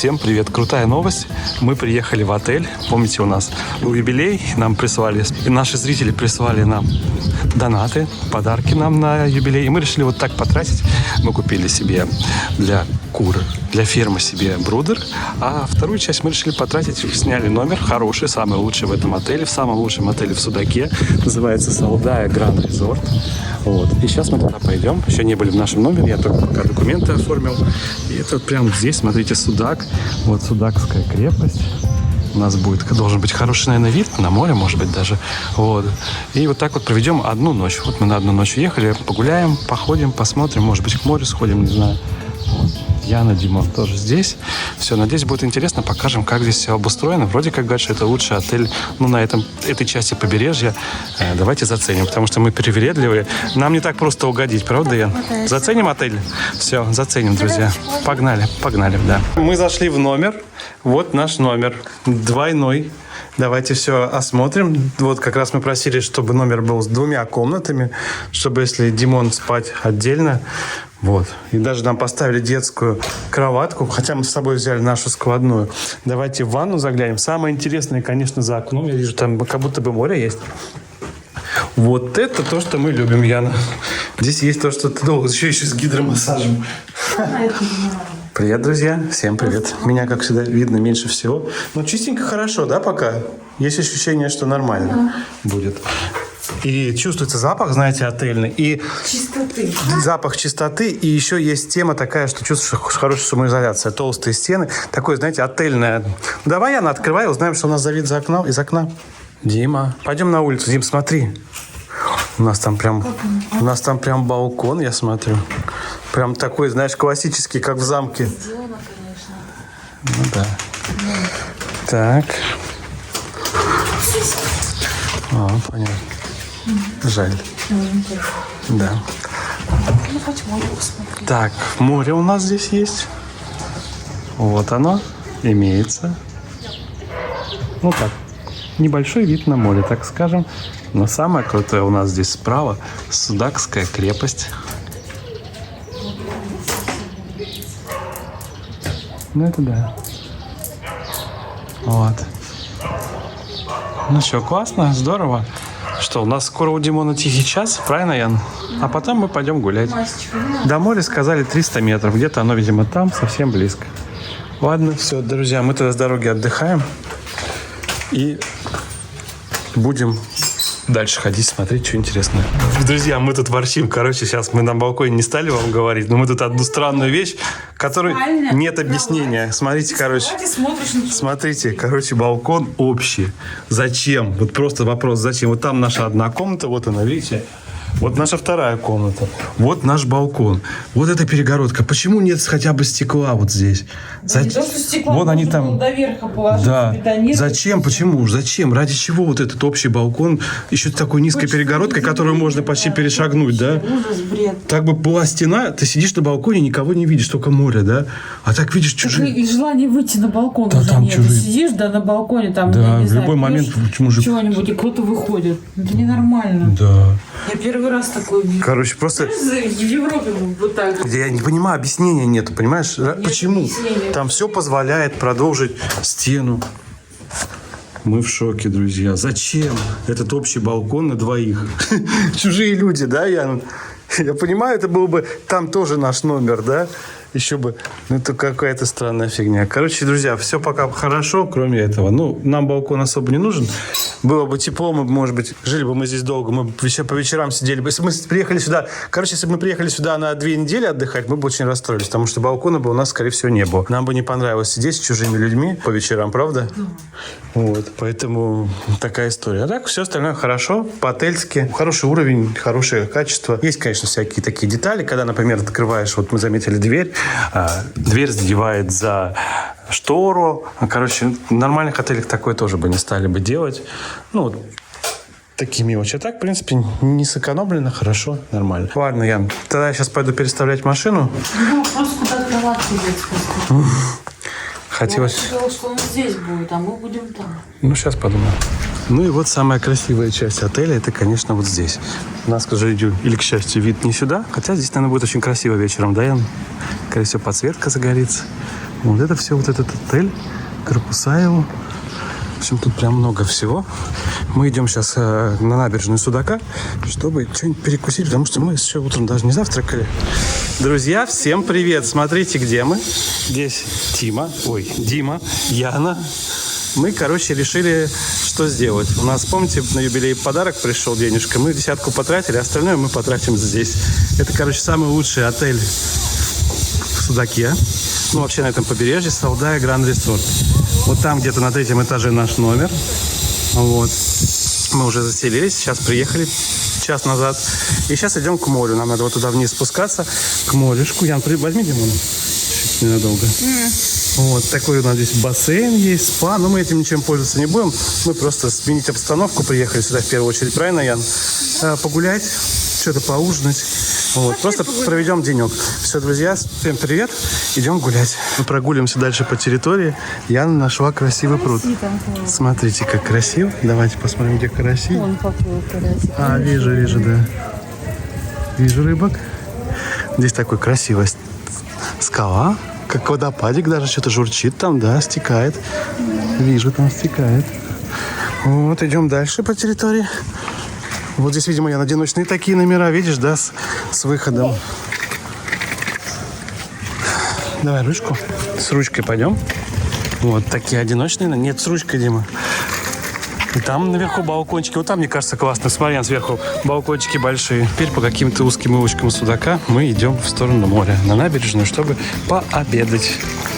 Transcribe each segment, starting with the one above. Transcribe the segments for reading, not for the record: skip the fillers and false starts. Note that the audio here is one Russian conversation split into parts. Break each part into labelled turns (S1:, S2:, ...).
S1: Всем привет! Крутая новость. Мы приехали в отель. Помните, у нас был юбилей. Нам прислали, и наши зрители прислали нам донаты, подарки нам на юбилей. И мы решили вот так потратить. Мы купили себе для кур, для фермы себе брудер. А вторую часть мы решили потратить. Сняли номер хороший, самый лучший в этом отеле. В самом лучшем отеле в Судаке. Называется Салдая Гранд Резорт. Вот. И сейчас мы туда пойдем. Еще не были в нашем номере. Я только пока документы оформил. И это вот прямо здесь, смотрите, Судак. Вот Судакская крепость. У нас должен быть хороший, наверное, вид на море, может быть, даже. Вот. И вот так вот проведем одну ночь. Вот мы на одну ночь уехали, погуляем, походим, посмотрим. Может быть, к морю сходим, не знаю. Вот. Яна, Димон тоже здесь. Все, надеюсь, будет интересно. Покажем, как здесь все обустроено. Вроде как говорят, что это лучший отель, на этой части побережья. Давайте заценим, потому что мы привередливые. Нам не так просто угодить, правда, Ян? Заценим отель? Все, заценим, друзья. Погнали, да. Мы зашли в номер. Вот наш номер. Двойной. Давайте все осмотрим. Вот как раз мы просили, чтобы номер был с 2 комнатами, чтобы если Димон спать отдельно. Вот. И даже нам поставили детскую кроватку, хотя мы с собой взяли нашу складную. Давайте в ванну заглянем. Самое интересное, конечно, за окном. Я вижу, там как будто бы море есть. Вот это то, что мы любим, Яна. Здесь есть то, что ты долго. Еще с гидромассажем. Привет, друзья. Всем привет. Меня, как всегда, видно меньше всего. Но чистенько хорошо, да, пока? Есть ощущение, что нормально будет. И чувствуется запах, знаете, отельный. И
S2: чистоты.
S1: Запах чистоты. И еще есть тема такая, что чувствуешь хорошая шумоизоляция. Толстые стены. Такое, знаете, отельное. Давай, Яна, открывай, узнаем, что у нас за вид из окна. Дима, пойдем на улицу. Дим, смотри. У нас там прям балкон, я смотрю. Прям такой, знаешь, классический, как в замке.
S2: Сделано, конечно.
S1: Ну да. Так. Понятно. Жаль. Да.
S2: Ну, хоть море посмотреть.
S1: Так, море у нас здесь есть. Вот оно. Имеется. Ну так. Небольшой вид на море, так скажем. Но самое крутое у нас здесь справа Судакская крепость. Ну это да. Вот. Ну что, классно, здорово. Что, у нас скоро у Димона тихий час, правильно, Ян? А потом мы пойдем гулять. До моря сказали 300 метров. Где-то оно, видимо, там, совсем близко. Ладно, все, друзья, мы тогда с дороги отдыхаем. И будем дальше ходить, смотреть, что интересное. Друзья, мы тут ворчим. Короче, сейчас мы на балконе не стали вам говорить, но мы тут одну странную вещь, которой нет объяснения. Смотрите, короче, балкон общий. Зачем? Вот просто вопрос, зачем? Вот там наша одна комната, вот она, видите? Вот наша вторая комната. Вот наш балкон. Вот эта перегородка. Почему нет хотя бы стекла вот здесь?
S2: Вот они там до верха положить.
S1: Да. Зачем? Почему? Зачем? Ради чего вот этот общий балкон? Еще такой низкой перегородкой, которую можно почти перешагнуть, да?
S2: Ужас, бред.
S1: Так бы была стена, ты сидишь на балконе, никого не видишь, только море, да? А так видишь чужие.
S2: И желание выйти на балкон
S1: да,
S2: уже
S1: там
S2: нет.
S1: чужие.
S2: Ты сидишь, да, на балконе, там,
S1: да,
S2: я не
S1: в
S2: знаю,
S1: любой момент мужик...
S2: чего-нибудь, и кто-то выходит. Это ненормально.
S1: Да.
S2: Я первый раз такое вижу.
S1: Короче, просто...
S2: В Европе вот так.
S1: Я не понимаю, объяснения нету, понимаешь? Почему?
S2: Объяснения.
S1: Там все позволяет продолжить стену. Мы в шоке, друзья. Зачем этот общий балкон на двоих? Чужие люди, да, Ян? Я понимаю, это был бы там тоже наш номер, да? Еще бы. Ну, это какая-то странная фигня. Короче, друзья, все пока хорошо, кроме этого. Ну, нам балкон особо не нужен. Было бы тепло, мы, может быть, жили бы мы здесь долго. Мы по вечерам сидели бы. Если мы приехали сюда... Короче, если бы мы приехали сюда на 2 недели отдыхать, мы бы очень расстроились, потому что балкона бы у нас, скорее всего, не было. Нам бы не понравилось сидеть с чужими людьми по вечерам, правда? Вот. Поэтому такая история. А так, все остальное хорошо, по-отельски. Хороший уровень, хорошее качество. Есть, конечно, всякие такие детали, когда, например, открываешь, вот мы заметили дверь, дверь задевает за штору. Короче, в нормальных отелях такое тоже бы не стали бы делать. Ну, вот такие мелочи. А так, в принципе, не сэкономлено, хорошо, нормально. Ладно, Ян, тогда я сейчас пойду переставлять машину.
S2: Ну, просто куда кроватку детскую.
S1: Хотелось...
S2: Я сказала, что он здесь будет, а мы будем там.
S1: Ну, сейчас подумаю. Ну и вот самая красивая часть отеля, это, конечно, вот здесь. У нас, к сожалению, или, к счастью, вид не сюда. Хотя здесь, наверное, будет очень красиво вечером, да, Ян? Скорее всего, подсветка загорится. Вот это все, вот этот отель, корпуса его. В общем, тут прям много всего. Мы идем сейчас на набережную Судака, чтобы что-нибудь перекусить, потому что мы еще утром даже не завтракали. Друзья, всем привет! Смотрите, где мы. Здесь Дима, Яна. Мы, решили, что сделать. У нас, помните, на юбилей подарок пришел денежка. Мы 10 потратили, остальное мы потратим здесь. Это, самый лучший отель в Судаке. Ну, вообще на этом побережье. Салдая Гранд Resort. Вот там где-то на 3-м этаже наш номер. Вот. Мы уже заселились. Сейчас приехали час назад. И сейчас идем к морю. Нам надо вот туда вниз спускаться, к морюшку. Ян, возьми Димона. Чуть ненадолго. Вот такой у нас здесь бассейн есть, спа. Но мы этим ничем пользоваться не будем. Мы просто сменить обстановку. Приехали сюда в первую очередь, правильно, Ян? Погулять, что-то поужинать. Вот, просто проведем денек. Все, друзья, всем привет. Идем гулять. Мы прогуливаемся дальше по территории. Яна нашла красивый пруд. Смотрите, как красиво. Давайте посмотрим, где караси.
S2: Вон какой карасик.
S1: Вижу, да. Вижу рыбок. Здесь такой красивый скала. Как водопадик даже что-то журчит там, да, стекает. Вижу, там стекает. Вот, идем дальше по территории. Вот здесь, видимо, одиночные такие номера, видишь, да, с выходом. Давай ручку. С ручкой пойдем. Вот такие одиночные. Нет, с ручкой, Дима. И там наверху балкончики. Вот там, мне кажется, классно. Смотри, сверху балкончики большие. Теперь по каким-то узким улочкам Судака мы идем в сторону моря, на набережную, чтобы пообедать.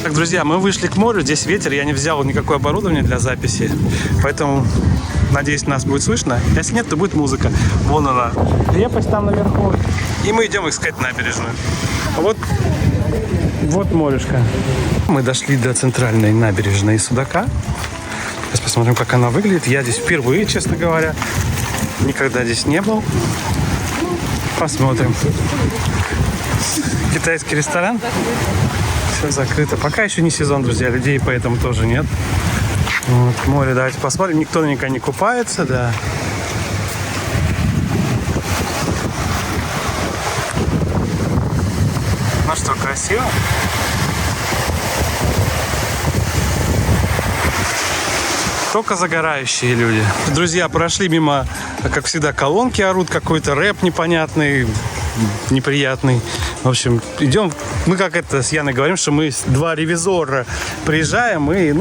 S1: Так, друзья, мы вышли к морю. Здесь ветер. Я не взял никакое оборудование для записи. Поэтому, надеюсь, нас будет слышно. Если нет, то будет музыка. Вон она. Крепость там наверху. И мы идем искать набережную. Вот морюшка. Мы дошли до центральной набережной Судака. Сейчас посмотрим, как она выглядит. Я здесь впервые, честно говоря. Никогда здесь не был. Посмотрим. Китайский ресторан. Все закрыто. Пока еще не сезон, друзья. Людей поэтому тоже нет. Вот, море, давайте посмотрим. Никто наверняка не купается, да. Ну что, красиво? Только загорающие люди. Друзья, прошли мимо, как всегда, колонки орут, какой-то рэп непонятный, неприятный. В общем, идем, мы как это с Яной говорим, что мы два ревизора приезжаем и,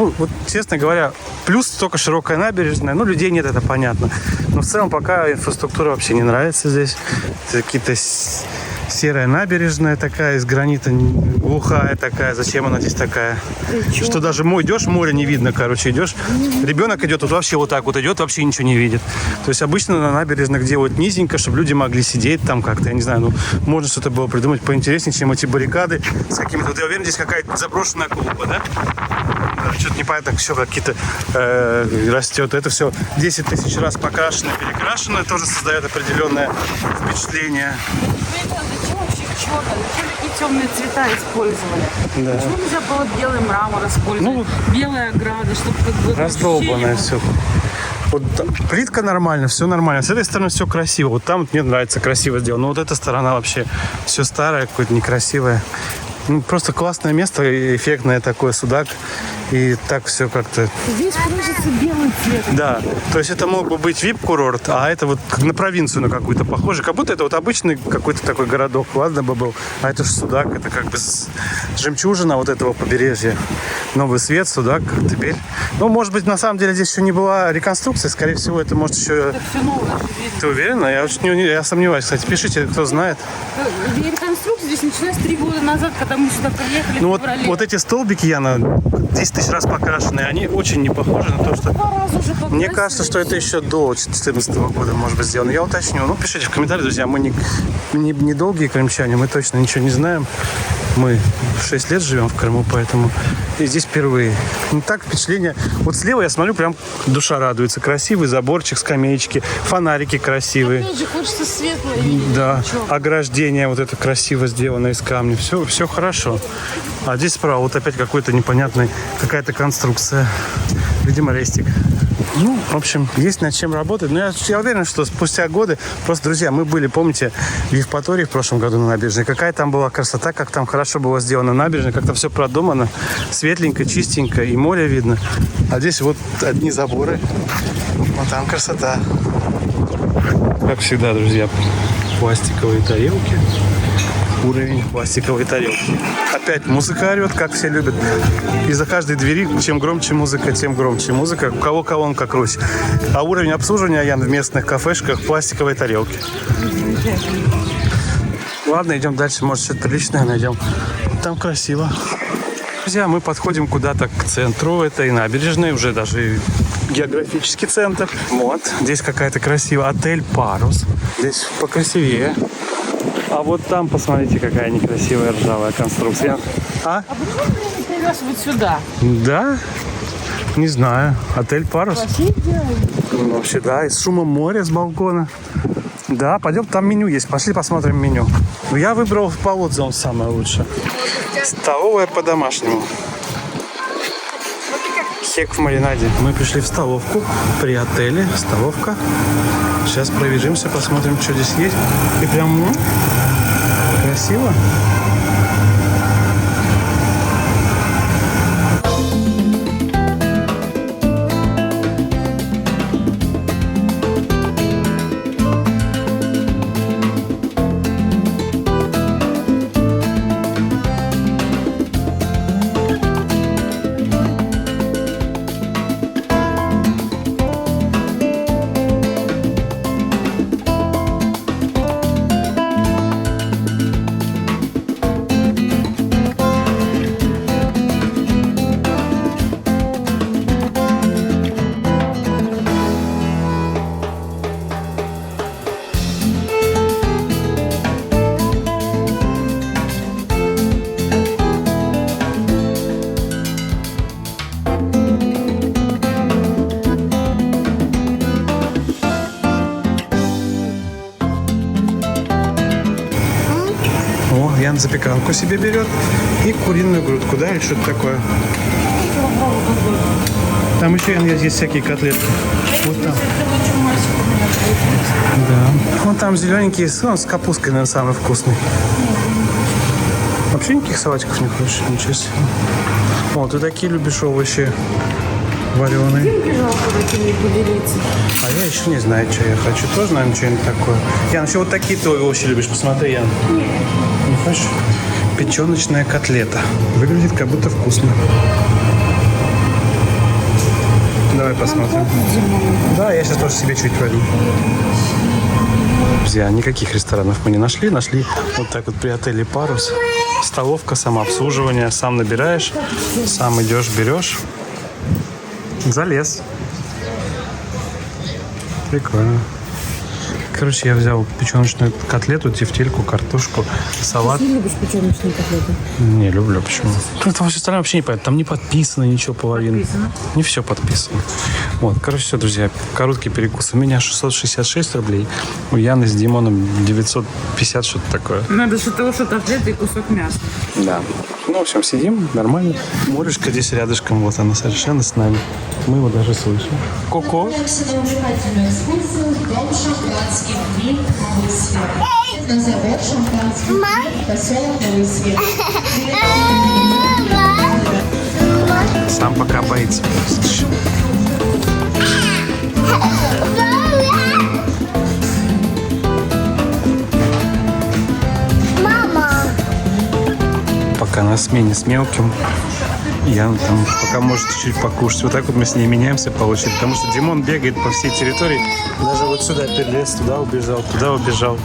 S1: честно говоря, плюс только широкая набережная, людей нет, это понятно. Но в целом пока инфраструктура вообще не нравится здесь. Какие-то серая набережная такая, из гранита, глухая такая. Зачем она здесь такая? Что даже идешь, море не видно, идешь. Ребенок идет, вот вообще вот так вот идет, вообще ничего не видит. То есть обычно на набережных делают низенько, чтобы люди могли сидеть там как-то, я не знаю, можно что-то было придумать поинтереснее, чем эти баррикады с какими-то... Вот я уверен, здесь какая-то заброшенная клуба, да? Что-то непонятно, еще какие-то растет. Это все 10 тысяч раз покрашено, перекрашено, тоже создает определенное впечатление.
S2: Зачем вообще черный? Зачем такие темные цвета использовали?
S1: Да.
S2: Почему нельзя было белый мрамор использовать? Белая ограда, чтобы
S1: раздолбанное все. Вот плитка нормально, все нормально. С этой стороны все красиво. Вот там мне нравится, красиво сделано. Но вот эта сторона вообще все старое, какое-то некрасивое. Просто классное место, эффектное такое, Судак. И так все как-то...
S2: Здесь кружится белый цвет.
S1: Да, то есть это мог бы быть вип-курорт, а это вот на провинцию на какую-то похоже. Как будто это вот обычный какой-то такой городок, ладно бы был. А это же Судак, это как бы жемчужина вот этого побережья. Новый свет, Судак, теперь. Может быть, на самом деле здесь еще не была реконструкция. Скорее всего, это может еще...
S2: Это все новое.
S1: Ты уверена? Я сомневаюсь, кстати. Пишите, кто знает.
S2: Реконструкция здесь началась 3 года назад, когда мы сюда приехали в феврале.
S1: Вот эти столбики, Яна, 10 тысяч раз покрашенные, они очень не похожи на то, что...
S2: 2 раза уже
S1: Мне кажется, что это еще до 2014 года может быть сделано. Я уточню. Пишите в комментариях, друзья. Мы не долгие крымчане, мы точно ничего не знаем. Мы 6 лет живем в Крыму, поэтому и здесь впервые. Так впечатление. Вот слева я смотрю, прям душа радуется. Красивый заборчик, скамеечки, фонарики красивые.
S2: Опять же, хочется светлое видеть.
S1: Да, ограждение вот это красиво сделано из камня. Все хорошо. А здесь справа вот опять какой-то непонятный, какая-то конструкция. Видимо, рестик. Ну, в общем, есть над чем работать. Но я уверен, что спустя годы... Просто, друзья, мы были, помните, в Евпатории в прошлом году на набережной. Какая там была красота, как там хорошо было сделано набережная, как там все продумано. Светленько, чистенько, и море видно. А здесь вот одни заборы. Вот там красота. Как всегда, друзья, пластиковые тарелки. Уровень пластиковой тарелки. Опять музыка орет, как все любят. И за каждой двери, чем громче музыка, тем громче музыка. У кого колонка круче. А уровень обслуживания, Ян, в местных кафешках пластиковой тарелки. Ладно, идем дальше. Может, что-то приличное найдем. Там красиво. Друзья, мы подходим куда-то к центру этой набережной. Уже даже географический центр. Вот. Здесь какая-то красивая отель «Парус». Здесь покрасивее. А вот там, посмотрите, какая некрасивая ржавая конструкция. А?
S2: А почему ты не привез вот сюда?
S1: Да? Не знаю. Отель «Парус». Ну, вообще, да. И с шумом моря с балкона. Да, пойдем, там меню есть. Пошли посмотрим меню. Я выбрал в Полотзон самое лучшее. Столовая по-домашнему. Хек в маринаде. Мы пришли в столовку при отеле. Столовка. Сейчас пробежимся, посмотрим, что здесь есть. И прям красиво. Ян запеканку себе берет и куриную грудку, да, или что-то такое. Там еще, Ян, есть всякие котлетки. Вот там. Да. Вон там зелененький, он с капусткой, наверное, самый вкусный. Вообще никаких салатиков не хочешь? Ничего себе. О, ты такие любишь овощи вареные. А я еще не знаю, что я хочу. Тоже, наверное, что-нибудь такое. Ян, еще вот такие ты овощи любишь. Посмотри, Ян. Не хочешь? Печеночная котлета. Выглядит как будто вкусно. Давай посмотрим. Да, я сейчас тоже себе чуть возьму. Друзья, никаких ресторанов мы не нашли. Нашли вот так вот при отеле «Парус». Столовка, самообслуживание. Сам набираешь, сам идешь, берешь. Залез. Прикольно. Короче, я взял печеночную котлету, тефтельку, картошку, салат.
S2: Ты не любишь печеночные котлеты?
S1: Не люблю, почему? Там все остальное вообще не понятно. Там не подписано ничего половины.
S2: Подписано?
S1: Не все подписано. Вот, короче, все, друзья. Короткий перекус. У меня 666 рублей. У Яны с Димоном 950, что-то такое.
S2: Надо что-то котлеты и кусок мяса.
S1: Да. Ну, в общем, сидим, нормально. Морешко здесь рядышком, вот она совершенно с нами. Мы его даже слышим. Коко.
S3: На завод шампанских, поселок Новый Свет.
S1: Сам пока боится.
S3: Мама.
S1: Пока на смене с мелким. Я там пока может чуть-чуть покушать. Вот так вот мы с ней меняемся по очереди. Потому что Димон бегает по всей территории. Даже вот сюда перелез, туда убежал, туда убежал.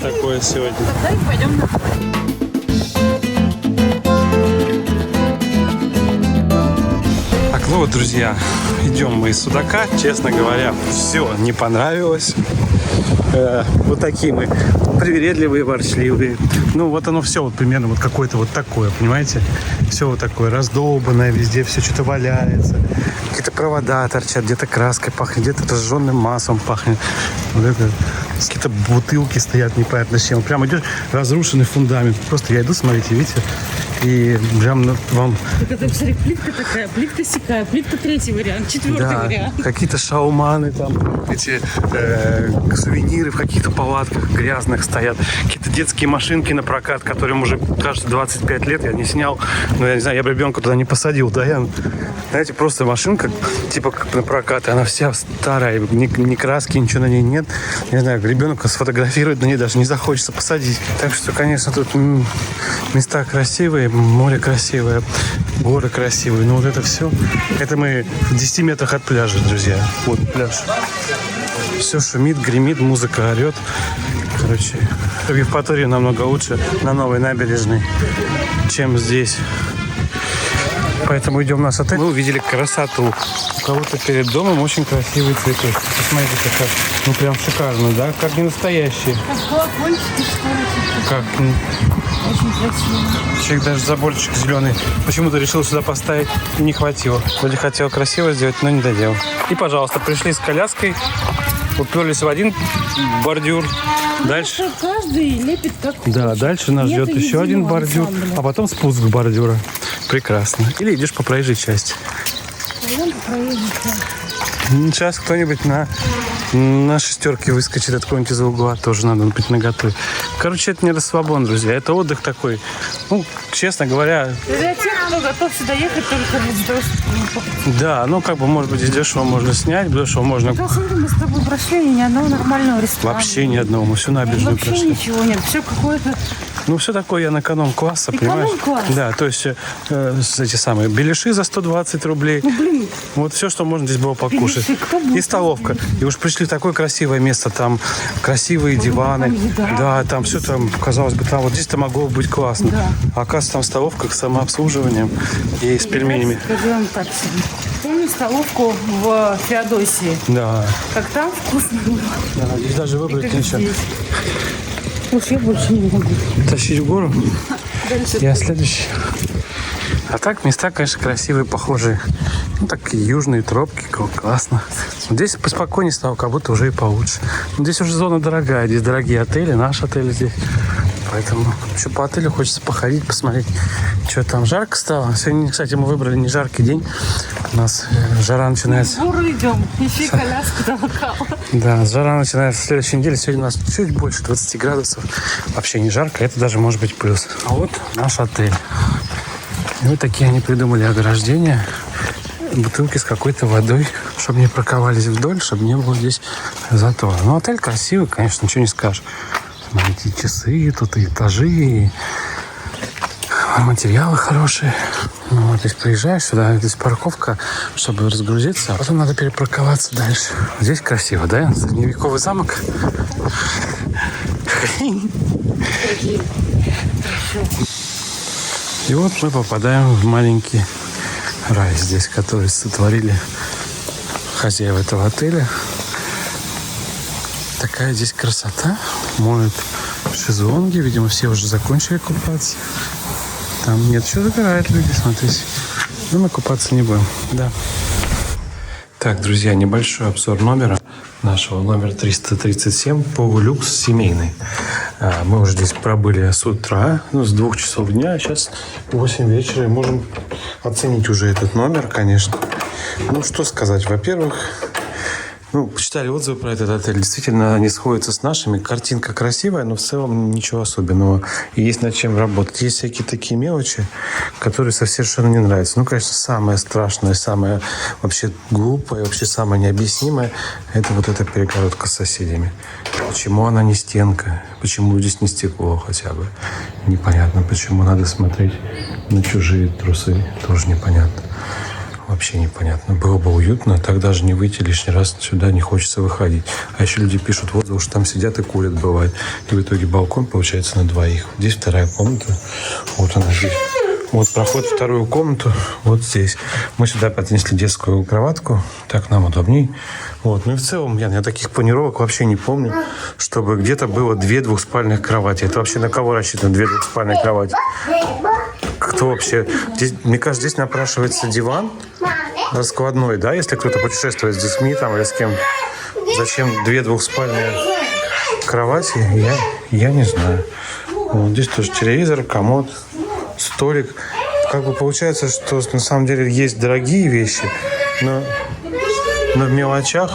S1: такое сегодня.
S2: Тогда и пойдем на
S1: Так, ну вот, друзья, идем мы из Судака. Честно говоря, все не понравилось. Вот такие мы привередливые, ворчливые. Ну, вот оно все вот примерно вот какое-то вот такое, понимаете? Все вот такое раздолбанное, везде все что-то валяется. Какие-то провода торчат, где-то краской пахнет, где-то разжженным маслом пахнет. Вот это, какие-то бутылки стоят непонятно с чем. Прям идет разрушенный фундамент. Просто я иду, смотрите, видите? И прям вам...
S2: Так это, посмотри, плитка такая, плитка сякая, плитка третий вариант, четвертый вариант.
S1: Какие-то шауманы там, эти сувениры в каких-то палатках грязных стоят. Какие-то детские машинки на прокат, которым уже, кажется, 25 лет я не снял. Но я не знаю, я бы ребенка туда не посадил, да? Знаете, просто машинка, типа как на прокат, и она вся старая, ни краски, ничего на ней нет. Не знаю, ребенка сфотографировать на ней даже не захочется посадить. Так что, конечно, тут места красивые, море красивое, горы красивые. Но вот это все, это мы в 10 метрах от пляжа, друзья. Вот пляж. Все шумит, гремит, музыка орет. Короче, в Евпатории намного лучше на новой набережной, чем здесь. Поэтому идем в наш отель. Мы увидели красоту. У кого-то перед домом очень красивые цветы. Посмотрите, как, ну прям шикарно, да? Как не настоящие.
S2: Как колокольчики, что ли?
S1: Как?
S2: Очень красиво.
S1: Человек даже заборчик зеленый почему-то решил сюда поставить. И не хватило. Вроде хотел красиво сделать, но не доделал. И, пожалуйста, пришли с коляской, уперлись в один бордюр. Дальше.
S2: Каждый лепит как хочет.
S1: Да, дальше нас ждет еще один бордюр, а потом спуск с бордюра. Прекрасно. Или идешь по проезжей части.
S2: Пойдем по проезжей части.
S1: Сейчас кто-нибудь на шестерке выскочит откуда-нибудь из угла. Тоже надо быть наготове. Короче, это не расслабон, друзья. Это отдых такой. Ну, честно говоря...
S2: Для тех, кто готов сюда ехать только ради того, чтобы...
S1: Да, ну как бы, может быть, из дешево можно снять, дешево можно...
S2: Да, смотри, мы с тобой прошли ни одного нормального ресторана.
S1: Вообще ни одного. Мы всю набережную
S2: Вообще
S1: прошли.
S2: ничего нет. Все какое-то...
S1: Ну, все такое я на эконом-класса, понимаешь?
S2: Эконом-класс?
S1: Да, то есть эти самые беляши за 120 рублей.
S2: Ну, блин.
S1: Вот все, что можно здесь было покушать.
S2: Беляши, кто будет
S1: И столовка. И уж пришли в такое красивое место, там красивые диваны.
S2: там еда.
S1: Да, там все там, казалось бы, там вот здесь-то могло быть классно.
S2: Да.
S1: А оказывается, там столовка с самообслуживанием и с пельменями.
S2: Скажем так себе. Помню столовку в Феодосии?
S1: Да.
S2: Как там вкусно было.
S1: Да, здесь даже выбрать
S2: Как
S1: нечего.
S2: здесь. Уж я больше не могу.
S1: Тащить в гору.
S2: Дальше.
S1: Я следующий. А так места, конечно, красивые, похожие. Ну, такие южные тропки, классно. Здесь поспокойнее стало, как будто уже и получше. Но здесь уже зона дорогая, здесь дорогие отели, наш отель здесь. Поэтому еще по отелю хочется походить, посмотреть, что там. Жарко стало. Сегодня, кстати, мы выбрали не жаркий день. У нас жара начинается...
S2: В гору идем. Еще и коляску толкала.
S1: Да, жара начинается в следующей неделе. Сегодня у нас чуть больше 20 градусов. Вообще не жарко, это даже может быть плюс. А вот наш отель. И вот такие они придумали ограждения. Бутылки с какой-то водой, чтобы не парковались вдоль, чтобы не было здесь затора. Но отель красивый, конечно, ничего не скажешь. Смотрите, часы, тут и этажи, и материалы хорошие. Ну, вот здесь приезжаешь сюда, здесь парковка, чтобы разгрузиться, а потом надо перепарковаться дальше. Здесь красиво, да? Средневековый замок. И вот мы попадаем в маленький рай здесь, который сотворили хозяева этого отеля. Такая здесь красота. Моют шезлонги. Видимо, все уже закончили купаться. Там нет, что загорают люди, смотрите. Но мы купаться не будем. Да. Так, друзья, небольшой обзор номера. Нашего номер 337, полулюкс семейный. Мы уже здесь пробыли с утра, с 2 часов дня, а сейчас 8 вечера, и можем оценить уже этот номер, конечно. Ну, что сказать, во-первых, почитали отзывы про этот отель, действительно они сходятся с нашими, картинка красивая, но в целом ничего особенного, и есть над чем работать. Есть всякие такие мелочи, которые совершенно не нравятся. Ну, конечно, самое страшное, самое вообще глупое, вообще самое необъяснимое, это вот эта перегородка с соседями. Почему она не стенка? Почему здесь не стекло хотя бы? Непонятно. Почему надо смотреть на чужие трусы? Тоже непонятно. Вообще непонятно. Было бы уютно, так даже не выйти лишний раз сюда, не хочется выходить. А еще люди пишут отзывы, что там сидят и курят, бывает. И в итоге балкон получается на двоих. Здесь вторая комната. Вот она здесь. Вот проход в вторую комнату, вот здесь. Мы сюда поднесли детскую кроватку, так нам удобней. Вот. Ну и в целом я таких планировок вообще не помню, чтобы где-то было 2 двухспальных кровати. Это вообще на кого рассчитано 2 двухспальные кровати? Кто вообще? Здесь, мне кажется, здесь напрашивается диван раскладной, да, если кто-то путешествует с детьми там или с кем. Зачем 2 двухспальные кровати? Я не знаю. Вот здесь тоже телевизор, комод, столик. Как бы получается, что на самом деле есть дорогие вещи, но в мелочах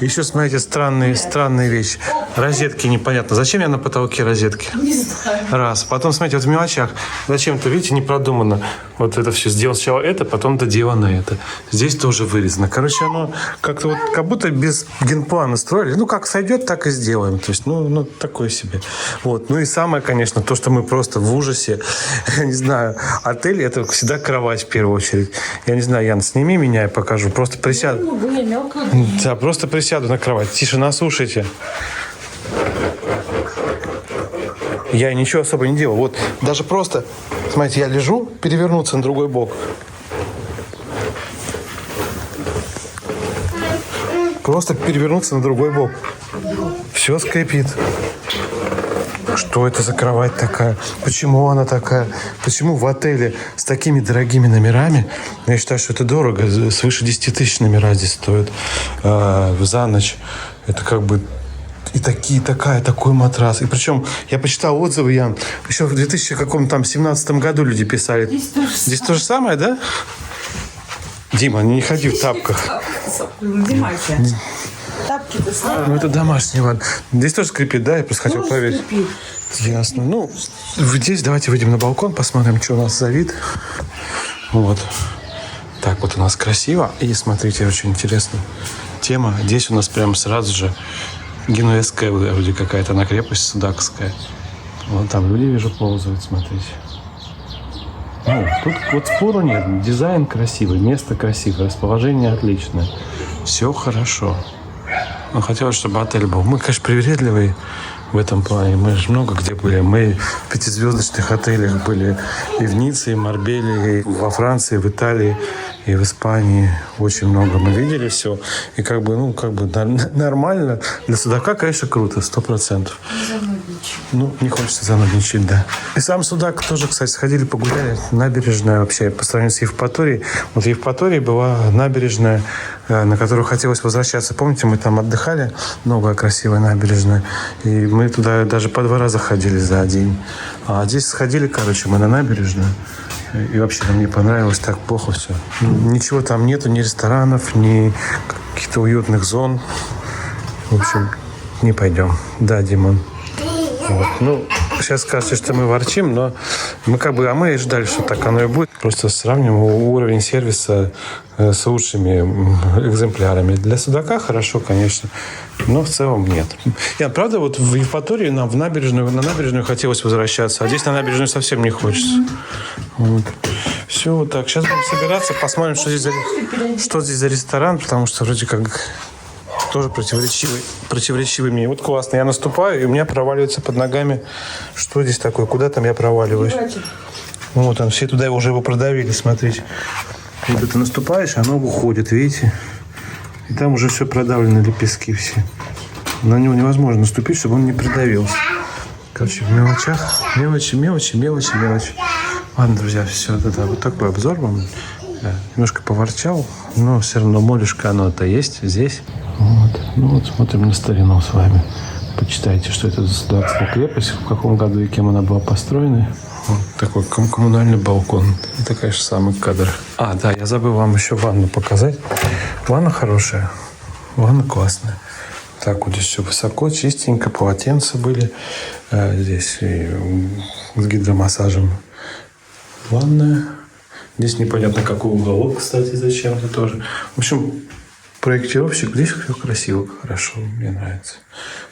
S1: еще, смотрите, странные вещи. Розетки непонятно. Зачем я на потолке розетки? Раз. Потом, смотрите, вот в мелочах. Зачем-то, видите, не продумано. Вот это все сделано сначала это, потом доделано это. Здесь тоже вырезано. Короче, оно как-то вот, как будто без генплана строили. Ну, как сойдет, так и сделаем. То есть, ну такое себе. Вот. Ну и самое, конечно, то, что мы просто в ужасе. Я не знаю, отель — это всегда кровать в первую очередь. Я не знаю, Ян, сними меня, я покажу. Просто присяду. Да, просто присяду на кровать. Тишина, слушайте. Я ничего особо не делал. Вот даже просто, смотрите, я лежу, перевернуться на другой бок. Просто перевернуться на другой бок. Все скрипит. Что это за кровать такая? Почему она такая? Почему в отеле с такими дорогими номерами? Я считаю, что это дорого. Свыше 10 тысяч номера здесь стоят за ночь. Это как бы и такой матрас. И причем я почитал отзывы, Ян, еще в 2017 году люди писали. Здесь то же самое, да? Дима, не ходи в тапках.
S2: Тапки-то слабые.
S1: Ну, это домашний, ладно. Здесь тоже скрипит, да? Я просто хотел проверить. Ясно. Ну, здесь давайте выйдем на балкон, посмотрим, что у нас за вид. Вот. Так вот у нас красиво. И смотрите, очень интересно. Тема. Здесь у нас прям сразу же генуэзская вроде какая-то, она крепость судакская. Вот там люди, вижу, ползают, смотрите. Ну, тут вот спору нет. Дизайн красивый, место красивое, расположение отличное. Все хорошо. Но хотелось, чтобы отель был. Мы, конечно, привередливые в этом плане. Мы же много где были. Мы в 5-звездочных отелях были и в Ницце, и в Марбеле, и во Франции, и в Италии, и в Испании. Очень много мы видели все. И как бы нормально. Для судака, конечно, круто, 100%. Ну, не хочется занудничать, да. И сам Судак тоже, кстати, сходили, погуляли. Набережная вообще, по сравнению с Евпаторией. Вот в Евпатории была набережная, на которую хотелось возвращаться. Помните, мы там отдыхали? Новая красивая набережная. И мы туда даже по 2 раза ходили за день. А здесь сходили, короче, мы на набережную. И вообще нам не понравилось, так плохо все. Ничего там нету, ни ресторанов, ни каких-то уютных зон. В общем, не пойдем. Да, Димон. Вот. Ну, сейчас скажете, что мы ворчим, но мы и ждали, что так оно и будет. Просто сравним уровень сервиса с лучшими экземплярами. Для судака хорошо, конечно, но в целом нет. Правда, вот в Евпатории нам на набережную хотелось возвращаться, а здесь на набережную совсем не хочется. Вот. Все, вот так. Сейчас будем собираться, посмотрим, что здесь за ресторан, потому что вроде как тоже противоречивый мне. Вот классно. Я наступаю, и у меня проваливается под ногами. Что здесь такое? Куда там я проваливаюсь? Вот там все туда уже его продавили, смотрите. Вот ты наступаешь, оно уходит, видите? И там уже все продавлено, лепестки все. На него невозможно наступить, чтобы он не придавился. Короче, в мелочах. Мелочи. Ладно, друзья, все, это вот такой обзор вам. Я немножко поворчал, но все равно молюшка оно-то есть здесь. Вот. Ну вот смотрим на старину с вами. Почитайте, что это за Судакская крепость, в каком году и кем она была построена. Вот такой коммунальный балкон. Это, конечно, самый кадр. Да, я забыл вам еще ванну показать. Ванна хорошая. Ванна классная. Так вот здесь все высоко, чистенько, полотенца были. Здесь и с гидромассажем ванная. Здесь непонятно какой уголок, кстати, зачем-то тоже. В общем, проектировщик, здесь все красиво, хорошо, мне нравится.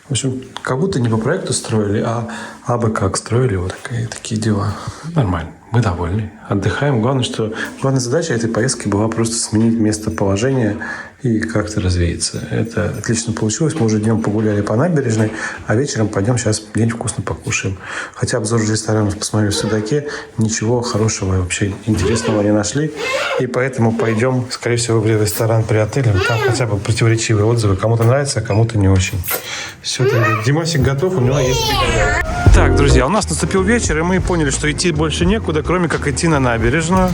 S1: В общем, как будто не по проекту строили, а абы как строили, вот такие дела. Нормально. Мы довольны, отдыхаем. Главная задача этой поездки была просто сменить местоположение и как-то развеяться. Это отлично получилось. Мы уже днем погуляли по набережной, а вечером пойдем сейчас где-нибудь вкусно покушаем. Хотя обзор ресторанов посмотрели в Судаке, ничего хорошего и вообще интересного не нашли. И поэтому пойдем, скорее всего, в ресторан при отеле. Там хотя бы противоречивые отзывы. Кому-то нравится, а кому-то не очень. Все, Димасик готов, у него есть прикол. Так, друзья, у нас наступил вечер, и мы поняли, что идти больше некуда, кроме как идти на набережную.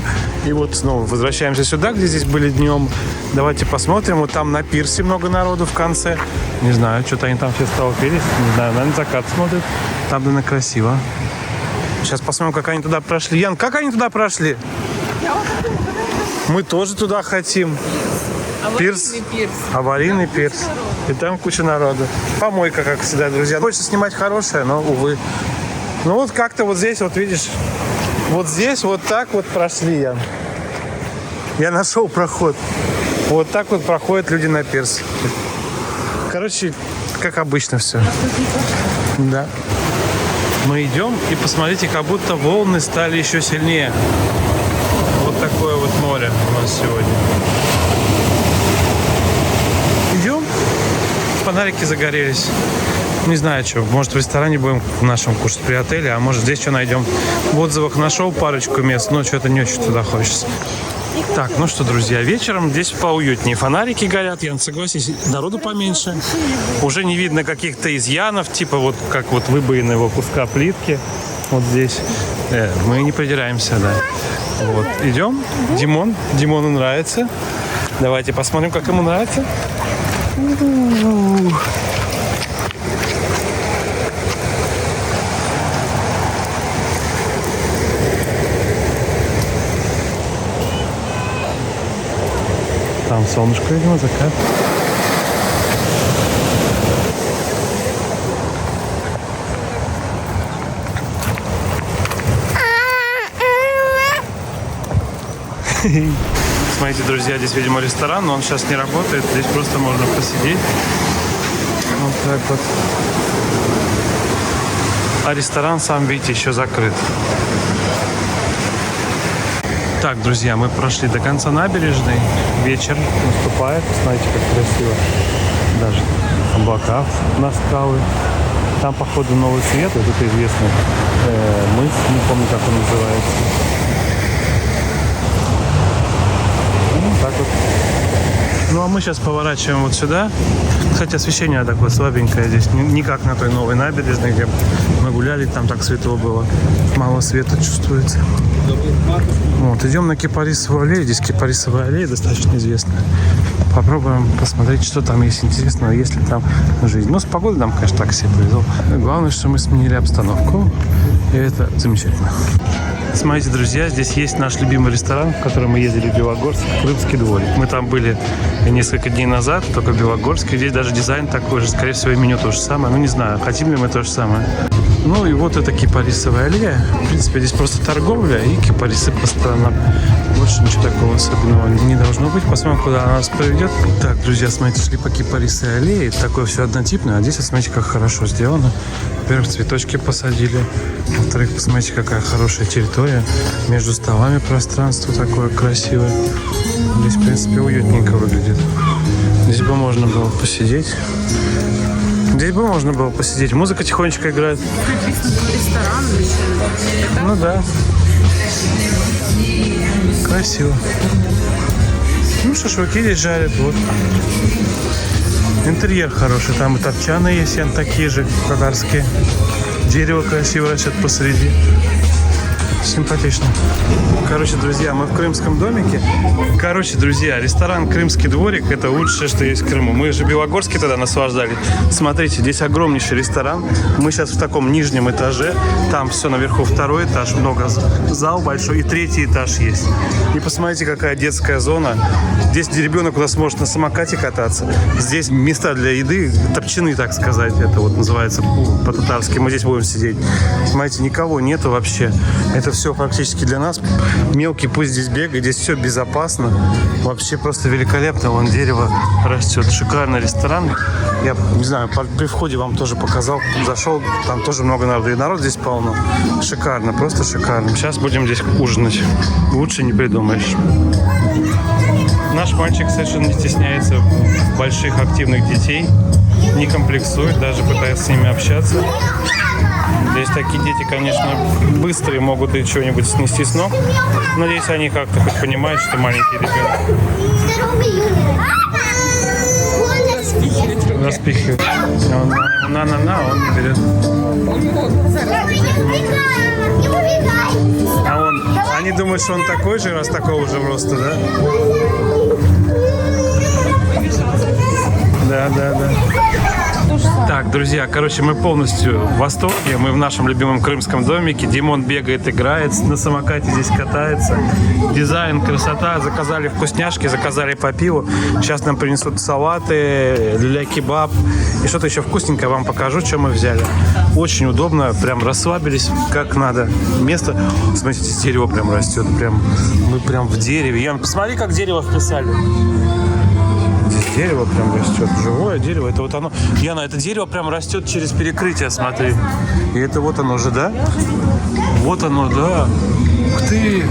S1: И вот снова возвращаемся сюда, где здесь были днем. Давайте посмотрим. Вот там на пирсе много народу в конце. Не знаю, что-то они там все столпились. Не знаю, наверное, закат смотрят. Там, наверное, красиво. Сейчас посмотрим, как они туда прошли. Ян, как они туда прошли? Мы тоже туда хотим. Пирс. Аварийный пирс. И там куча народу. Помойка, как всегда, друзья. Хочется снимать хорошее, но, увы. Ну вот как-то вот здесь, вот видишь, вот здесь вот так вот прошли, Ян. Я нашел проход. Вот так вот проходят люди на пирс. Короче, как обычно все. Да. Мы идем, и посмотрите, как будто волны стали еще сильнее. Вот такое вот море у нас сегодня. Идем. Фонарики загорелись. Не знаю, что. Может, в ресторане будем в нашем кушать при отеле, а может, здесь что найдем. В отзывах нашел парочку мест, но что-то не очень туда хочется. Так, ну что, друзья, вечером здесь поуютнее. Фонарики горят, Ян, согласись, народу поменьше. Уже не видно каких-то изъянов, типа вот как вот выбоенного куска плитки. Вот здесь. Мы не придираемся, да. Вот, идем. Димону нравится. Давайте посмотрим, как ему нравится. Там солнышко, видимо, закат. Смотрите, друзья, здесь, видимо, ресторан, но он сейчас не работает. Здесь просто можно посидеть. Вот так вот. А ресторан, сам видите, еще закрыт. Так, друзья, мы прошли до конца набережной. Вечер наступает. Смотрите, как красиво. Даже облака на скалы. Там, походу, новый свет. Вот это известный мыс. Не помню, как он называется. Ну, так вот. Ну, а мы сейчас поворачиваем вот сюда. Кстати, освещение такое слабенькое здесь. Не как на той новой набережной, где мы гуляли. Там так светло было. Мало света чувствуется. Вот, идем на Кипарисовую аллею. Здесь Кипарисовая аллея достаточно известная. Попробуем посмотреть, что там есть интересного, есть ли там жизнь. Ну, с погодой нам, конечно, так себе повезло. Главное, что мы сменили обстановку. И это замечательно. Смотрите, друзья, здесь есть наш любимый ресторан, в который мы ездили в Белогорск, Крымский дворик. Мы там были несколько дней назад, только в Белогорске. Здесь даже дизайн такой же, скорее всего, и меню то же самое. Ну, не знаю, хотим ли мы то же самое. Ну и вот это Кипарисовая аллея. В принципе, здесь просто торговля и кипарисы по сторонам. Больше ничего такого особенного не должно быть. Посмотрим, куда она нас приведет. Так, друзья, смотрите, шли по Кипарисовой аллее. Такое все однотипное. А здесь, смотрите, как хорошо сделано. Во-первых, цветочки посадили. Во-вторых, посмотрите, какая хорошая территория. Между столами пространство такое красивое. Здесь, в принципе, уютненько выглядит. Здесь бы можно было посидеть. Здесь бы можно было посидеть. Музыка тихонечко играет.
S2: Ресторан.
S1: Ну да. Красиво. Ну, шашлыки здесь жарят. Вот. Интерьер хороший. Там и топчаны есть, такие же татарские. Дерево красиво растет посреди. Симпатично. Короче, друзья, мы в крымском домике. Друзья, ресторан «Крымский дворик» — это лучшее, что есть в Крыму. Мы же в Белогорске тогда наслаждались. Смотрите, здесь огромнейший ресторан. Мы сейчас в таком нижнем этаже. Там все наверху второй этаж, много зал большой, и третий этаж есть. И посмотрите, какая детская зона. Здесь ребенок куда сможет на самокате кататься. Здесь места для еды, топчаны, так сказать. Это вот называется по-татарски. Мы здесь будем сидеть. Смотрите, никого нету вообще. Это Это все практически для нас. Мелкий пусть здесь бегает, здесь все безопасно. Вообще просто великолепно. Вон дерево растет. Шикарный ресторан. Я не знаю, при входе вам тоже показал. Зашел, там тоже много народу. И народ здесь полно. Шикарно, просто шикарно. Сейчас будем здесь ужинать. Лучше не придумаешь. Наш мальчик совершенно не стесняется больших активных детей. Не комплексует, даже пытается с ними общаться. Здесь такие дети, конечно, быстрые, могут и чего-нибудь снести с ног. Надеюсь, они как-то хоть понимают, что маленький ребенок. Распихивает. На-на-на, он не берет. Они думают, что он такой же, раз такого же роста, да? Да. Так, друзья, короче, мы полностью в восторге. Мы в нашем любимом крымском домике. Димон бегает, играет, на самокате здесь катается. Дизайн, красота. Заказали вкусняшки, заказали по пиву. Сейчас нам принесут салаты, люля-кебаб и что-то еще вкусненькое. Вам покажу, что мы взяли. Очень удобно, прям расслабились как надо. Место, смотрите, здесь дерево прям растет. Мы прям в дереве. Ян, посмотри, как дерево вписали. Здесь дерево прям растет, живое дерево. Это вот оно. Яна, это дерево прям растет через перекрытие, смотри. И это вот оно же, да? Вот оно, да. Ух ты!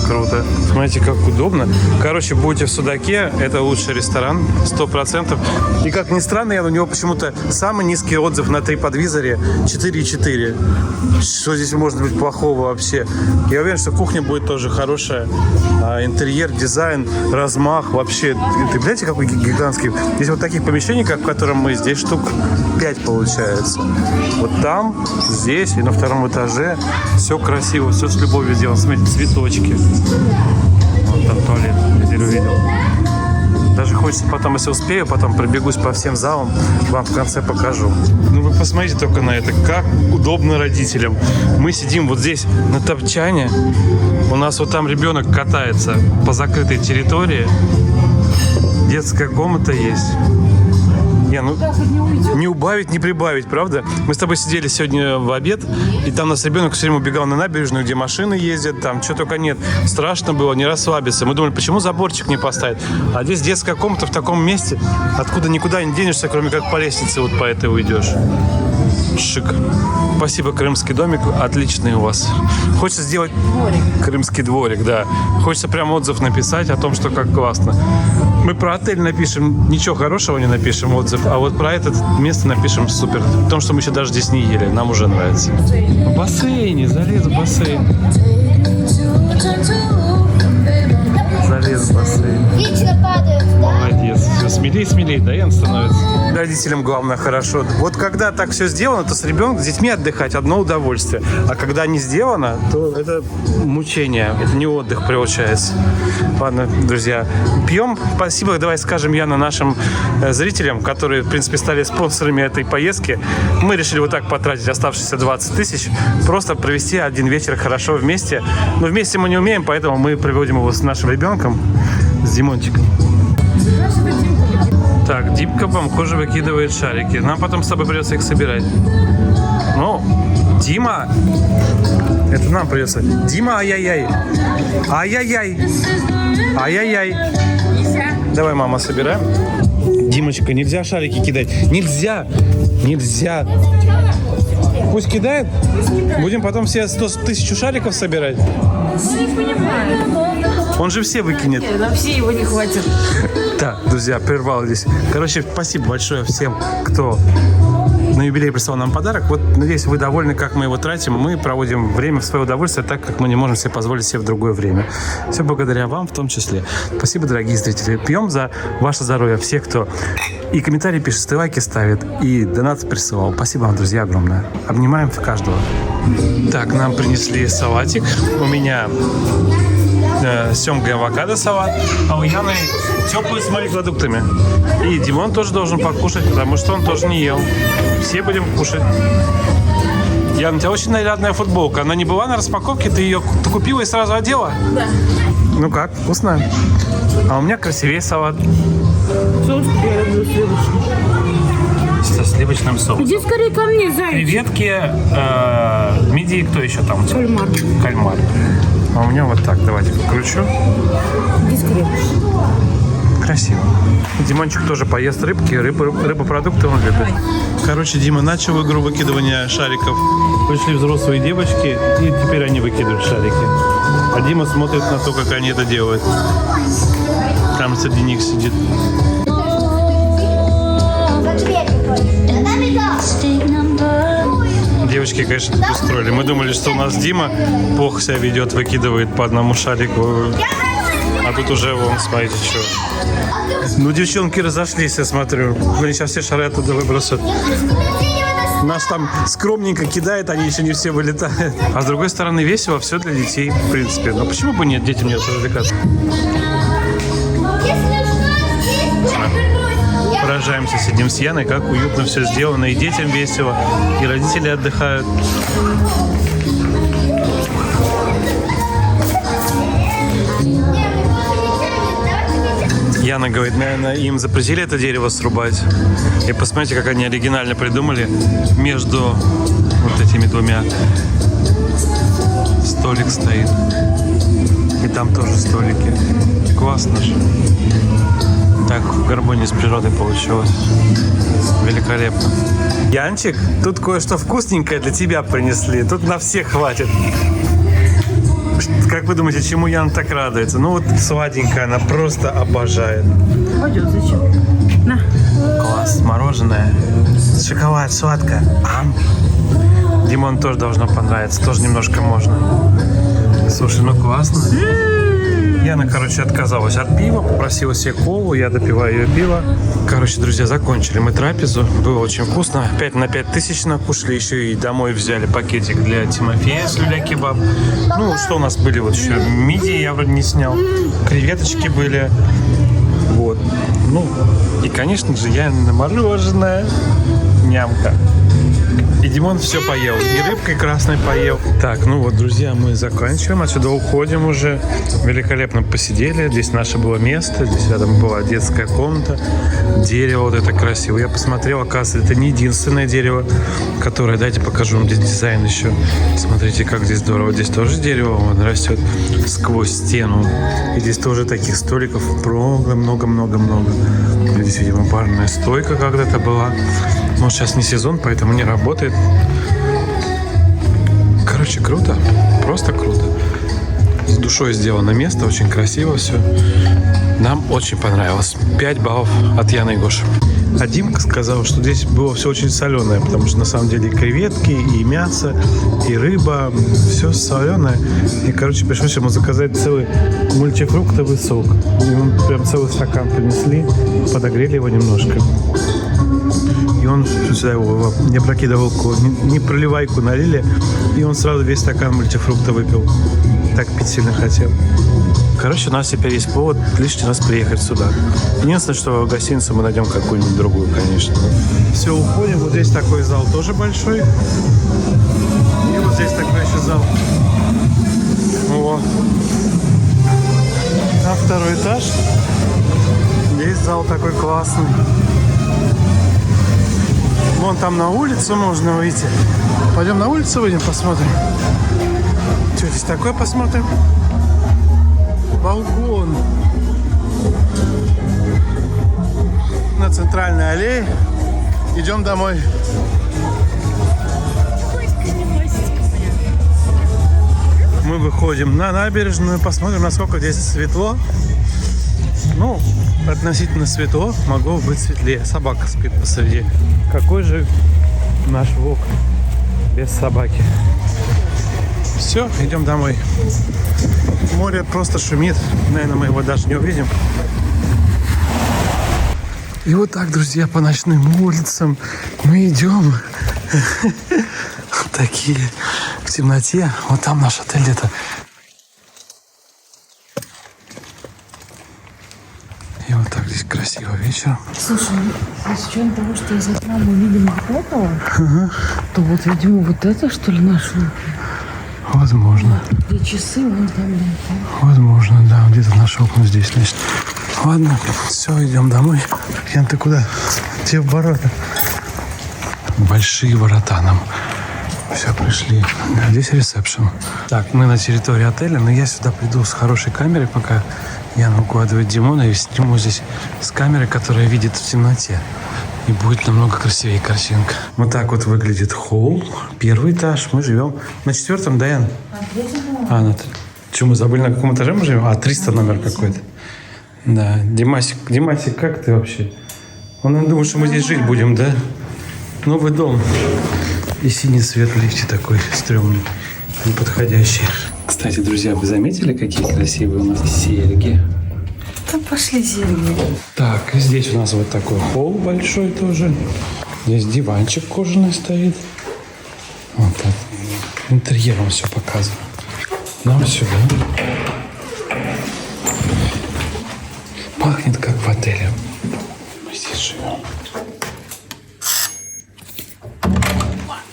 S1: Круто. Смотрите, как удобно. Короче, будете в Судаке, это лучший ресторан, 100%. И как ни странно, у него почему-то самый низкий отзыв на TripAdvisor 4,4. Что здесь может быть плохого вообще? Я уверен, что кухня будет тоже хорошая. Интерьер, дизайн, размах вообще. Ты знаете, какой гигантский? Здесь вот таких помещений, как в котором мы, здесь штук 5 получается. Вот там, здесь и на втором этаже. Все красиво, все с любовью сделано. Смотрите, цветочки. Вон там туалет, где увидел. Даже хочется потом, если успею, потом пробегусь по всем залам, вам в конце покажу. Ну вы посмотрите только на это, как удобно родителям. Мы сидим вот здесь на топчане, у нас вот там ребенок катается по закрытой территории, детская комната есть. Не убавить, не прибавить, правда? Мы с тобой сидели сегодня в обед, и там у нас ребенок все время убегал на набережную, где машины ездят, там что только нет. Страшно было, не расслабиться. Мы думали, почему заборчик не поставить? А здесь детская комната в таком месте, откуда никуда не денешься, кроме как по лестнице вот по этой уйдешь. Шик. Спасибо, крымский домик. Отличный у вас. Хочется сделать крымский дворик, да. Хочется прям отзыв написать о том, что как классно. Мы про отель напишем, ничего хорошего не напишем отзыв, а вот про это место напишем супер. Потому что мы еще даже здесь не ели, нам уже нравится. В бассейне, залез в бассейн. Залез в бассейн.
S2: Вечно падает, да?
S1: Молодец. Все, смелей, да, Ян становится. Родителям главное хорошо. Вот когда так все сделано, то с ребенком, с детьми отдыхать одно удовольствие. А когда не сделано, то это мучение. Это не отдых получается. Ладно, друзья, пьем. Спасибо, давай скажем, Яна, нашим зрителям, которые, в принципе, стали спонсорами этой поездки. Мы решили вот так потратить оставшиеся 20 тысяч. Просто провести один вечер хорошо вместе. Но вместе мы не умеем, поэтому мы проводим его с нашим ребенком, с Димончиком. Так, Димка, похоже, выкидывает шарики. Нам потом с тобой придется их собирать. Ну, Дима, это нам придется. Дима, ай-яй-яй. Ай-яй-яй. Ай-яй-яй. Давай, мама, собираем. Димочка, нельзя шарики кидать. Нельзя. Пусть кидает. Будем потом все 100 тысяч шариков собирать.
S2: Не понимаю.
S1: Он же все выкинет.
S2: На все его не хватит.
S1: Так, друзья, прервал здесь. Короче, спасибо большое всем, кто на юбилей прислал нам подарок. Вот, надеюсь, вы довольны, как мы его тратим. Мы проводим время в свое удовольствие, так как мы не можем себе позволить себе в другое время. Все благодаря вам в том числе. Спасибо, дорогие зрители. Пьем за ваше здоровье. Всех, кто и комментарии пишет, и лайки ставит, и донат присылал. Спасибо вам, друзья, огромное. Обнимаем каждого. Так, нам принесли салатик. У меня семга и авокадо салат, а у Яны теплые с морепродуктами. И Димон тоже должен покушать, потому что он тоже не ел. Все будем кушать. Яна, у тебя очень нарядная футболка. Она не была на распаковке? Ты ее купила и сразу одела?
S2: Да.
S1: Ну как, вкусно? А у меня красивее салат.
S2: Соус я люблю сливочный.
S1: Со сливочным соусом.
S2: Иди скорее ко мне, зайчик.
S1: Креветки, мидии И кто еще там?
S2: Кальмар.
S1: Кальмар. А у меня вот так. Давайте покручу.
S2: Дискрет.
S1: Красиво. Димончик тоже поест рыбки, рыбопродукты он любит. Короче, Дима начал игру выкидывания шариков. Пришли взрослые девочки, и теперь они выкидывают шарики. А Дима смотрит на то, как они это делают. Там среди них сидит. Девочки, конечно, устроили. Мы думали, что у нас Дима плохо себя ведет, выкидывает по одному шарику. А тут уже, вон, смотрите, что. Ну, девчонки разошлись, я смотрю. Блин, сейчас все шары оттуда выбросят. Наш там скромненько кидает, они еще не все вылетают. А с другой стороны, весело, все для детей, в принципе. Но почему бы нет, детям не развлекаться? Поражаемся, сидим с Яной, как уютно все сделано. И детям весело, и родители отдыхают. Яна говорит, наверное, им запретили это дерево срубать. И посмотрите, как они оригинально придумали между вот этими двумя. Столик стоит. И там тоже столики. Классно же. Так в гармонии с природой получилось. Великолепно. Янчик, тут кое-что вкусненькое для тебя принесли. Тут на всех хватит. Как вы думаете, чему Яна так радуется? Ну вот сладенькая, она просто обожает.
S2: Пойдет, зачем? На.
S1: Класс, мороженое. Шоколад, сладкое. Димон тоже должно понравиться, тоже немножко можно. Слушай, ну классно. Яна, короче, отказалась от пива, попросила себе колу, я допиваю ее пиво. Короче, друзья, закончили мы трапезу. Было очень вкусно. 5 на 5 тысяч накушали. Еще и домой взяли пакетик для Тимофея с люля-кебаб. Ну, что у нас были? Вот еще мидии я вроде не снял. Креветочки были. Вот. Ну, и, конечно же, Яна мороженое. Нямка. И Димон все поел. И рыбкой красной поел. Так, ну вот, друзья, мы заканчиваем. Отсюда уходим уже. Великолепно посидели. Здесь наше было место. Здесь рядом была детская комната. Дерево вот это красивое. Я посмотрел, оказывается, это не единственное дерево, которое... Дайте покажу вам здесь дизайн еще. Смотрите, как здесь здорово. Здесь тоже дерево вот, растет сквозь стену. И здесь тоже таких столиков много-много-много-много. Здесь, видимо, барная стойка когда-то была. Но сейчас не сезон, поэтому не работает. Короче, круто. Просто круто. С душой сделано место. Очень красиво все. Нам очень понравилось. 5 баллов от Яны и Гоши. А Димка сказал, что здесь было все очень соленое, потому что на самом деле и креветки, и мясо, и рыба, все соленое. И, короче, пришлось ему заказать целый мультифруктовый сок. И он прям целый стакан принесли, подогрели его немножко. И он сюда его не опрокидывалку, не проливайку налили, и он сразу весь стакан мультифрукта выпил. Так пить сильно хотел. Короче, у нас теперь есть повод лишний раз приехать сюда. Единственное, что в гостинице мы найдем какую-нибудь другую, конечно. Все, уходим. Вот здесь такой зал тоже большой. И вот здесь такой еще зал. О. Там второй этаж. Здесь зал такой классный. Вон там на улицу можно выйти. Пойдем на улицу выйдем, посмотрим. Что здесь такое посмотрим? Балкон. На центральной аллее. Идем домой. Мы выходим на набережную. Посмотрим, насколько здесь светло. Ну, относительно светло. Могло быть светлее. Собака спит посреди. Какой же наш влог без собаки? Все, идем домой. Море просто шумит. Наверное, мы его даже не увидим. И вот так, друзья, по ночным улицам мы идем. Такие в темноте. Вот там наш отель где-то. И вот так здесь красиво вечером.
S2: Слушай, с учетом того, что из окна мы видим вот этого, то вот, видимо, вот это, что ли, наш окна?
S1: Возможно.
S2: И часы вон там.
S1: Возможно, да. Где-то наш окна здесь, значит. Ладно, все, идем домой. Ян, ты куда? Те в ворота. Большие ворота нам Все, пришли. Да, здесь ресепшн. Так, мы на территории отеля, но я сюда приду с хорошей камерой, пока Яна укладывает Димона, и сниму здесь с камеры, которая видит в темноте. И будет намного красивее картинка. Вот так вот выглядит холл. Первый этаж. Мы живем на 4-м, да, Ян? Что, мы забыли, на каком этаже мы живем? 300 номер какой-то. Да. Димасик, как ты вообще? Он наверное, думает, что мы здесь жить будем, да? Новый дом. И синий свет в лифте такой стрёмный, неподходящий. Кстати, друзья, вы заметили, какие красивые у нас серьги?
S2: Да пошли зелье.
S1: Так, и здесь у нас вот такой холл большой тоже. Здесь диванчик кожаный стоит. Вот так. Интерьер вам все показываю. Нам сюда. Пахнет как в отеле. Мы здесь живем.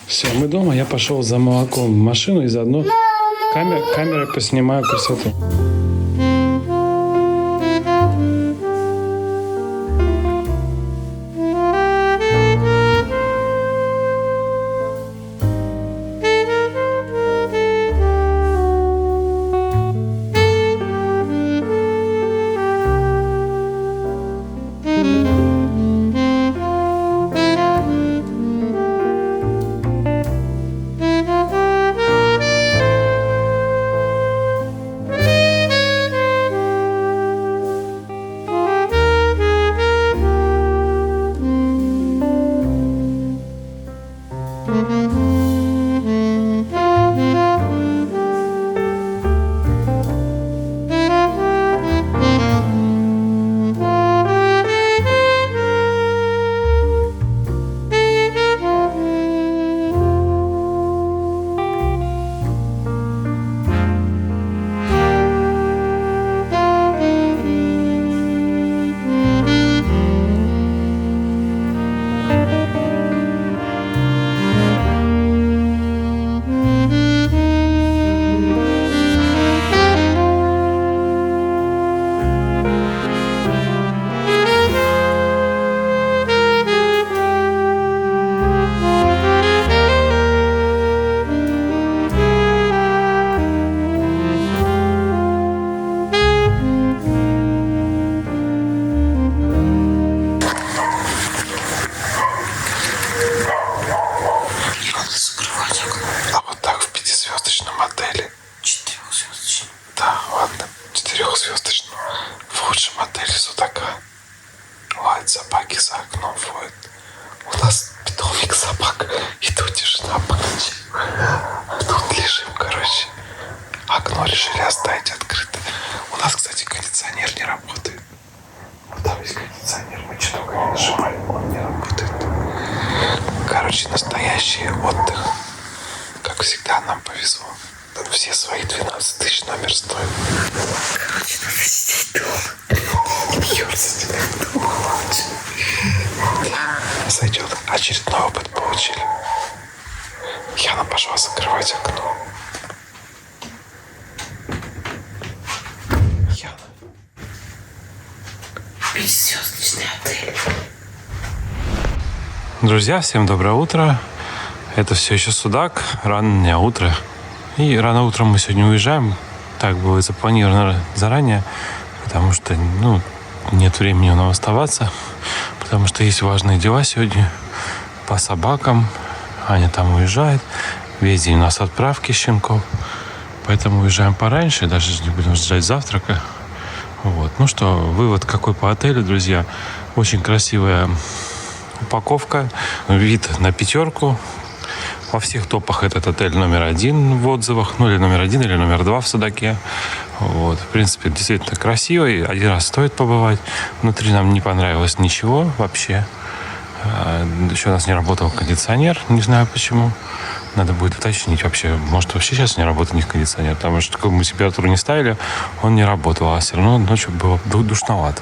S1: Все, мы дома. Я пошел за молоком в машину и заодно камерой поснимаю красоту. Собаки за окном воют. У нас питомник собак. И тут тишина по ночам. Тут лежим, короче. Окно решили оставить открыто. У нас, кстати, кондиционер не работает. Вот там есть кондиционер. Мы что только не нажимали, он не работает. Короче, настоящий отдых. Как всегда, нам повезло. Тут все свои 12 тысяч номер стоит.
S2: Короче, надо сидеть дома.
S1: Ёрзать дома лучше. Сойдет. Очередной опыт получили. Яна пошла закрывать окно. Яна.
S2: Пятизвездочный отель.
S1: Друзья, всем доброе утро. Это все еще Судак. Раннее утро. И рано утром мы сегодня уезжаем. Так было запланировано заранее. Потому что, нет времени у нас оставаться. Потому что есть важные дела сегодня по собакам. Аня там уезжает. Весь день у нас отправки щенков. Поэтому уезжаем пораньше. Даже не будем ждать завтрака. Вот. Ну что, вывод какой по отелю, друзья. Очень красивая упаковка. Вид на 5. Во всех топах этот отель номер 1 в отзывах. Или номер 1, или номер 2 в Судаке. Вот. В принципе, действительно красивый. Один раз стоит побывать. Внутри нам не понравилось ничего вообще. Еще у нас не работал кондиционер. Не знаю почему. Надо будет уточнить вообще. Может, вообще сейчас не работает них кондиционер. Потому что какую мы температуру не ставили, он не работал. А все равно ночью было душновато.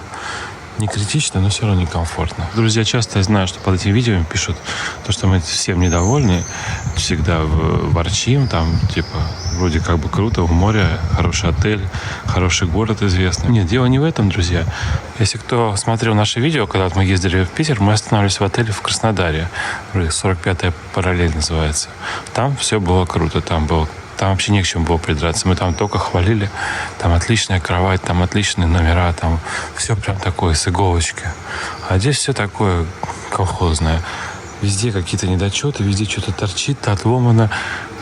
S1: не критично, но все равно некомфортно. Друзья часто, я знаю, что под этим видео пишут, то, что мы всем недовольны, всегда ворчим, там, типа, вроде как бы круто, в море, хороший отель, хороший город известный. Нет, дело не в этом, друзья. Если кто смотрел наше видео, когда мы ездили в Питер, мы останавливались в отеле в Краснодаре, 45-я параллель называется. Там все было круто, там вообще не к чему было придраться. Мы там только хвалили. Там отличная кровать, там отличные номера, там все прям такое с иголочки. А здесь все такое колхозное. Везде какие-то недочеты, везде что-то торчит, отломано.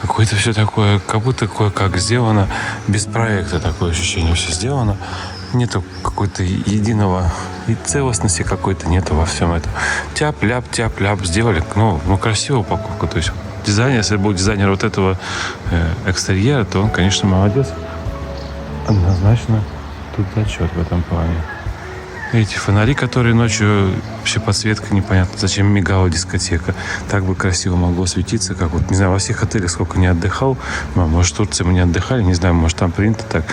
S1: Какое-то все такое, как будто кое-как сделано. Без проекта такое ощущение все сделано. Нету какой-то единого и целостности какой-то нету во всем этом. Тяп-ляп, сделали. Ну, красивую упаковку. То есть дизайнер, если был дизайнер вот этого экстерьера, то он, конечно, молодец. Однозначно тут зачет в этом плане. Эти фонари, которые ночью, вообще подсветка непонятно, зачем мигала дискотека. Так бы красиво могло светиться, как вот, не знаю, во всех отелях сколько не отдыхал. Может, в Турции мы не отдыхали, не знаю, может, там принято так.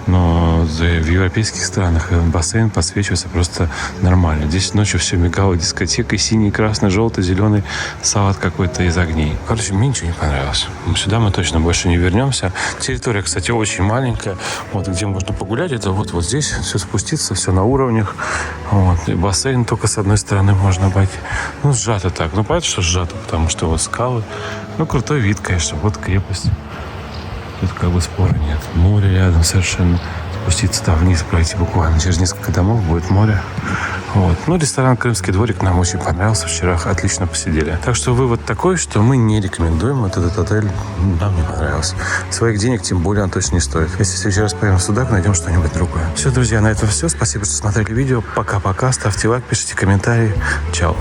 S1: Но в европейских странах бассейн подсвечивается просто нормально. Здесь ночью все мигало дискотекой, синий, красный, желтый, зеленый салат какой-то из огней. Короче, мне ничего не понравилось. Сюда мы точно больше не вернемся. Территория, кстати, очень маленькая. Вот где можно погулять, это вот здесь все спуститься, все на уровнях. Вот. И бассейн только с одной стороны можно обойти. Ну, сжато так. Ну, понятно, что сжато, потому что вот скалы. Ну, крутой вид, конечно. Вот крепость. Тут как бы спора нет. Море рядом совершенно. Спуститься там вниз, пройти буквально через несколько домов будет море. Вот. Ну, ресторан «Крымский дворик» нам очень понравился. Вчера отлично посидели. Так что вывод такой, что мы не рекомендуем вот этот отель. Нам не понравился. Своих денег тем более он точно не стоит. Если в следующий раз поедем сюда, найдем что-нибудь другое. Все, друзья, на этом все. Спасибо, что смотрели видео. Пока-пока. Ставьте лайк, пишите комментарии. Чао.